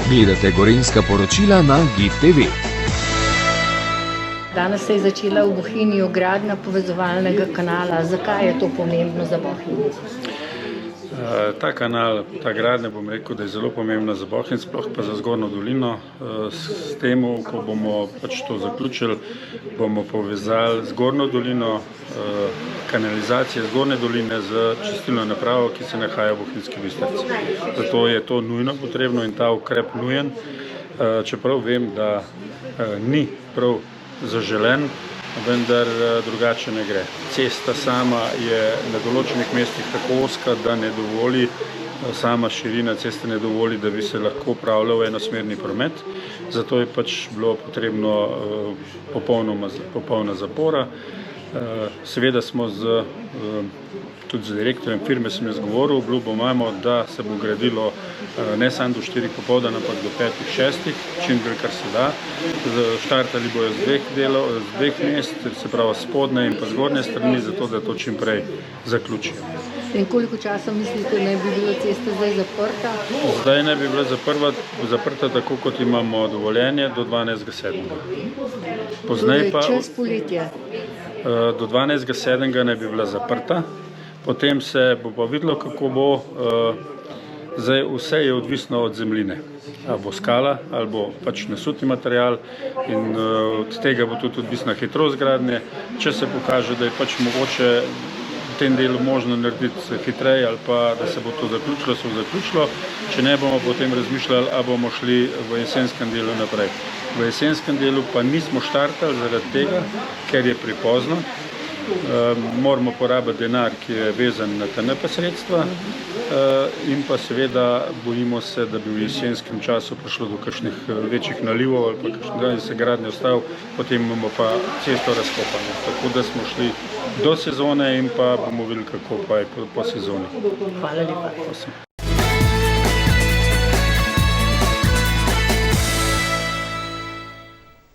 Gledate Gorenjska poročila na GIF TV. Danes se je začela v Bohinju gradnja povezovalnega kanala. Zakaj je to pomembno za Bohinj? Ta kanal, ta gradnja, bom rekel, da je zelo pomembna za Bohinj, sploh pa za Zgornjo dolino. S tem, ko bomo to zaključili, bomo povezali Zgornjo dolino, kanalizacije Zgornje doline z čistilno napravo, ki se nahaja v Bohinjski Bistrici. Zato je to nujno potrebno in ta ukrep nujen, čeprav vem, da ni prav zaželen, vendar drugače ne gre. Cesta sama je na določenih mestih tako ozka, da ne dovoli, sama širina ceste ne dovoli, da bi se lahko upravljal enosmerni promet. Zato je bilo potrebno popolna zapora. Seveda smo tudi z direktorjem firme sem jaz govoril, obljubo imamo, da se bo gradilo ne samo do 4 popoldan, ampak do 5, 6, čim bolj kar se da. Štartali bojo z dveh mest, se pravi spodne in pa zgornje strani, zato da to čim prej zaključijo. In koliko časa mislite, da bi bila cesta zdaj zaprta? Zdaj ne bi bila zaprta tako, kot imamo dovoljenje, do 12.7. Torej čez poletje? Do 12.7. ne bi bila zaprta, potem se bo pa videlo, kako bo. Zdaj vse je odvisno od zemljine, ali bo skala, ali bo pač nasuti material in od tega bo tudi odvisna hitrost gradnje. Če se pokaže, da je pač mogoče v tem delu možno narediti hitreje ali pa da se bo to zaključilo, se bo zaključilo. Če ne, bomo potem razmišljali, ali bomo šli v jesenskem delu naprej. V jesenskem delu pa nismo štartali zaradi tega, ker je prepozno. Moramo porabiti denar, ki je vezan na TNP sredstva in pa seveda bojimo se, da bi v jesenskem času prišlo do kakšnih večjih nalivov ali pa kakšnih, da se gradnja ustavi, potem imamo pa cesto razkopano. Tako da smo šli do sezone in pa bomo videli, kako pa je po sezoni. Hvala lepa.